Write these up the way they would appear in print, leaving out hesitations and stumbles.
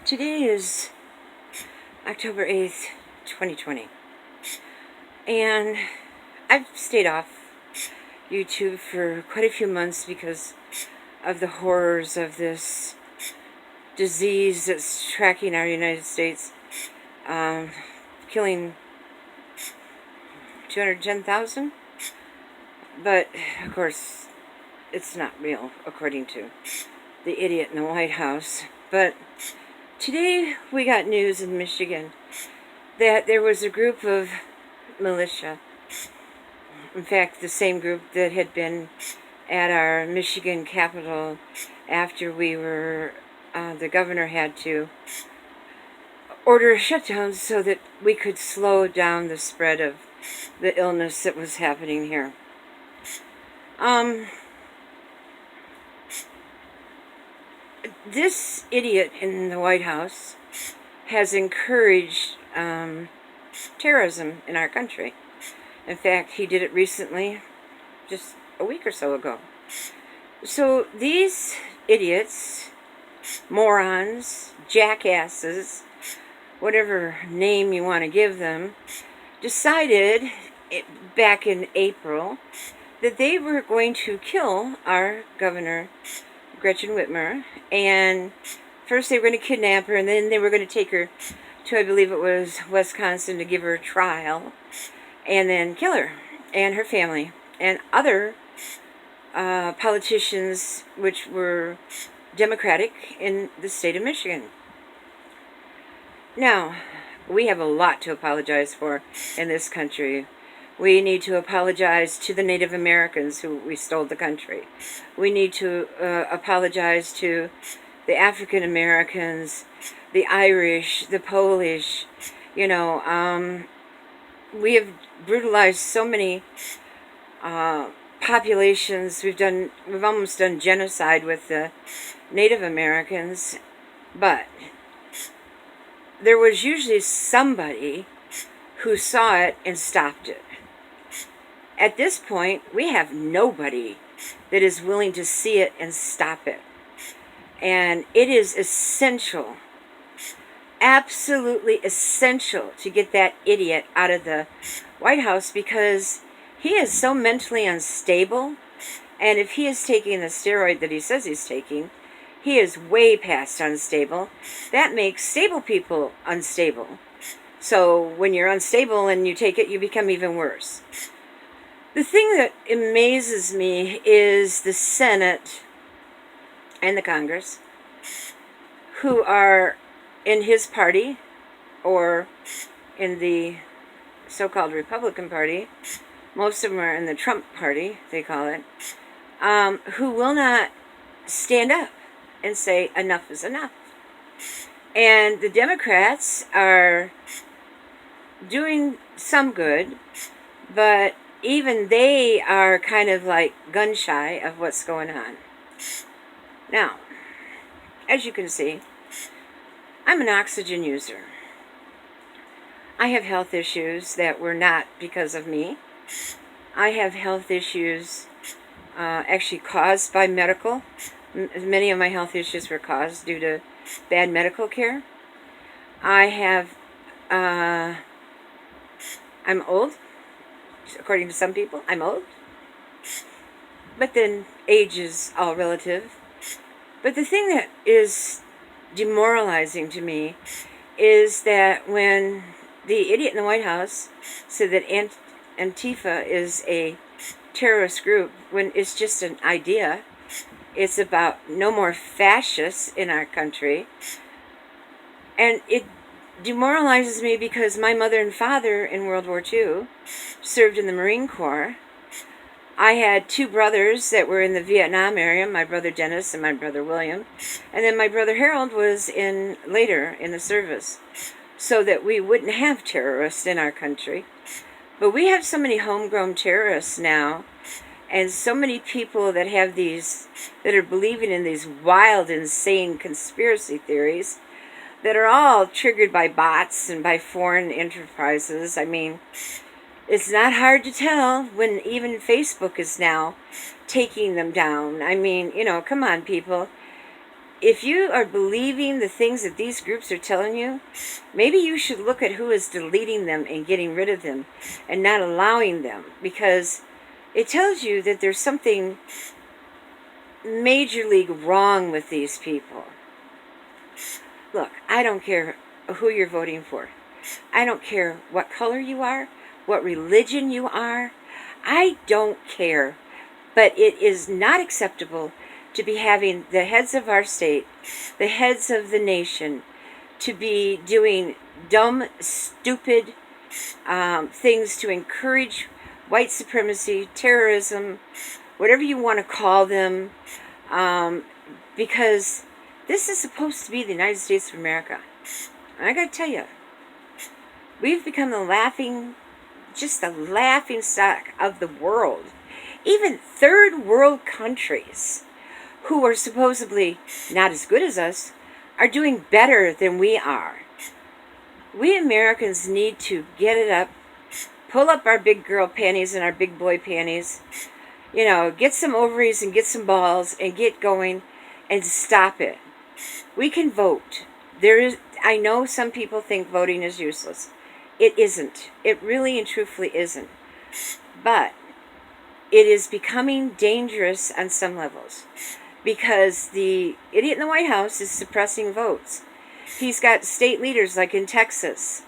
Today is October 8th, 2020, and I've stayed off YouTube for quite a few months because of the horrors of this disease that's tracking our United States, killing 210,000, but of course it's not real according to the idiot in the White House. But today we got news in Michigan that there was a group of militia, in fact the same group that had been at our Michigan Capitol after the governor had to order a shutdown so that we could slow down the spread of the illness that was happening here. This idiot in the White House has encouraged terrorism in our country. In fact, he did it recently, just a week or so ago. So these idiots, morons, jackasses, whatever name you want to give them, decided back in April that they were going to kill our governor, Gretchen Whitmer, and first they were going to kidnap her, and then they were going to take her to, I believe it was Wisconsin, to give her a trial, and then kill her and her family and other politicians which were Democratic in the state of Michigan. Now, we have a lot to apologize for in this country. We need to apologize to the Native Americans who we stole the country. We need to apologize to the African Americans, the Irish, the Polish. We have brutalized so many populations. We've almost done genocide with the Native Americans, but there was usually somebody who saw it and stopped it. At this point, we have nobody that is willing to see it and stop it. And it is essential, absolutely essential, to get that idiot out of the White House, because he is so mentally unstable. And if he is taking the steroid that he says he's taking, he is way past unstable. That makes stable people unstable. So when you're unstable and you take it, you become even worse. The thing that amazes me is the Senate and the Congress, who are in his party or in the so-called Republican Party. Most of them are in the Trump Party, they call it, who will not stand up and say enough is enough. And the Democrats are doing some good, but even they are kind of like gun shy of what's going on. Now, as you can see, I'm an oxygen user. I have health issues that were not because of me. I have health issues actually caused by medical. Many of my health issues were caused due to bad medical care. I'm old. According to some people, I'm old. But then age is all relative. But the thing that is demoralizing to me is that when the idiot in the White House said that Antifa is a terrorist group, when it's just an idea, it's about no more fascists in our country. And it demoralizes me because my mother and father in World War II served in the Marine Corps. I had two brothers that were in the Vietnam area, my brother Dennis and my brother William. And then my brother Harold was later in the service, so that we wouldn't have terrorists in our country. But we have so many homegrown terrorists now, and so many people that are believing in these wild, insane conspiracy theories that are all triggered by bots and by foreign enterprises. I mean, it's not hard to tell when even Facebook is now taking them down. I mean, come on, people. if you are believing the things that these groups are telling you, maybe you should look at who is deleting them and getting rid of them and not allowing them, because it tells you that there's something major league wrong with these people. Look, I don't care who you're voting for. I don't care what color you are, what religion you are. I don't care. But it is not acceptable to be having the heads of our state, the heads of the nation, to be doing dumb, stupid things to encourage white supremacy, terrorism, whatever you want to call them, because this is supposed to be the United States of America. And I got to tell you, we've become the laughing stock of the world. Even third world countries who are supposedly not as good as us are doing better than we are. We Americans need to get it up, pull up our big girl panties and our big boy panties, get some ovaries and get some balls and get going and stop it. We can vote. I know some people think voting is useless. It isn't. It really and truthfully isn't. But it is becoming dangerous on some levels, because the idiot in the White House is suppressing votes. He's got state leaders like in Texas,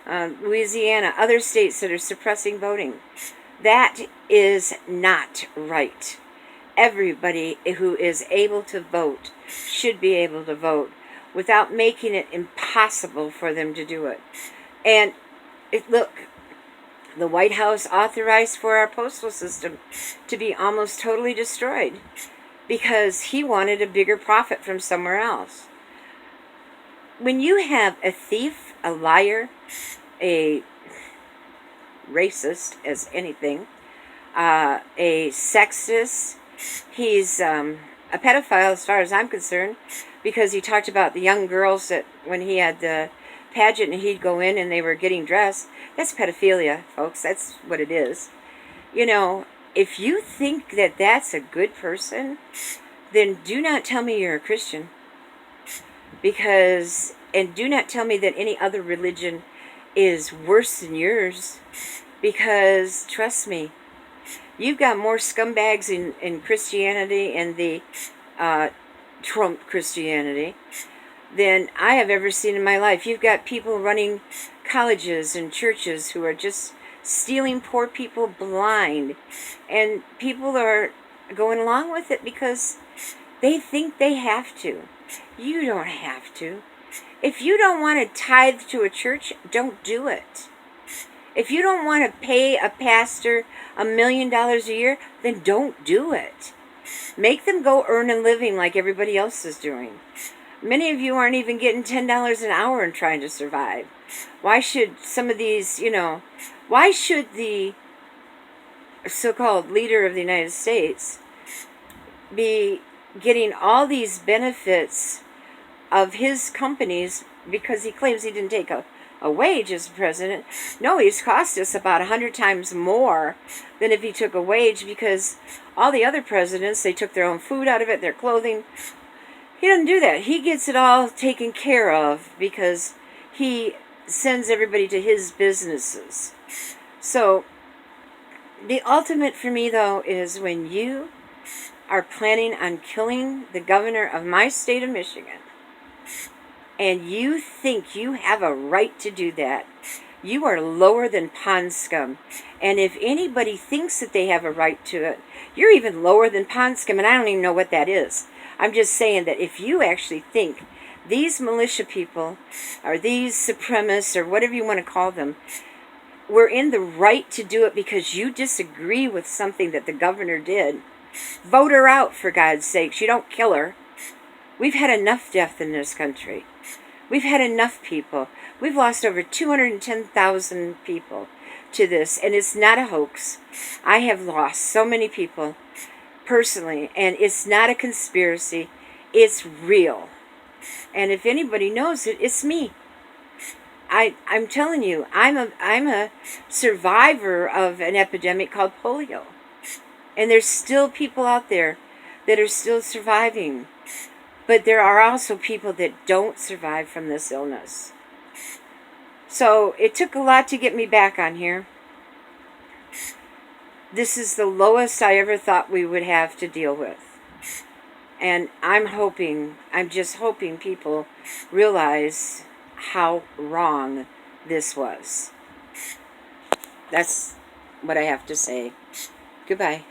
Louisiana, other states that are suppressing voting. That is not right. Everybody who is able to vote should be able to vote without making it impossible for them to do it. And look, the White House authorized for our postal system to be almost totally destroyed because he wanted a bigger profit from somewhere else. When you have a thief, a liar, a racist as anything, a sexist, he's a pedophile as far as I'm concerned, because he talked about the young girls that when he had the pageant and he'd go in and they were getting dressed. That's pedophilia, folks. That's what it is. If you think that that's a good person, then do not tell me you're a Christian. And do not tell me that any other religion is worse than yours, because trust me, you've got more scumbags in Christianity and the Trump Christianity than I have ever seen in my life. You've got people running colleges and churches who are just stealing poor people blind, and people are going along with it because they think they have to. You don't have to. If you don't want to tithe to a church, don't do it. If you don't want to pay a pastor $1 million a year, then don't do it. Make them go earn a living like everybody else is doing. Many of you aren't even getting $10 an hour and trying to survive. Why should some of these, why should the so-called leader of the United States be getting all these benefits of his companies because he claims he didn't take a wage as president? No, he's cost us about 100 times more than if he took a wage, because all the other presidents, they took their own food out of it, their clothing. He doesn't do that. He gets it all taken care of because he sends everybody to his businesses. So the ultimate for me, though, is when you are planning on killing the governor of my state of Michigan, and you think you have a right to do that, you are lower than pond scum. And if anybody thinks that they have a right to it, you're even lower than pond scum, and I don't even know what that is. I'm just saying that if you actually think these militia people, or these supremacists, or whatever you want to call them, were in the right to do it because you disagree with something that the governor did, vote her out, for God's sakes. You don't kill her. We've had enough death in this country. We've had enough people. We've lost over 210,000 people to this, and it's not a hoax. I have lost so many people personally, and it's not a conspiracy. It's real. And if anybody knows it, it's me. I'm telling you, I'm a survivor of an epidemic called polio. And there's still people out there that are still surviving. But there are also people that don't survive from this illness. So it took a lot to get me back on here. This is the lowest I ever thought we would have to deal with. And I'm just hoping people realize how wrong this was. That's what I have to say. Goodbye.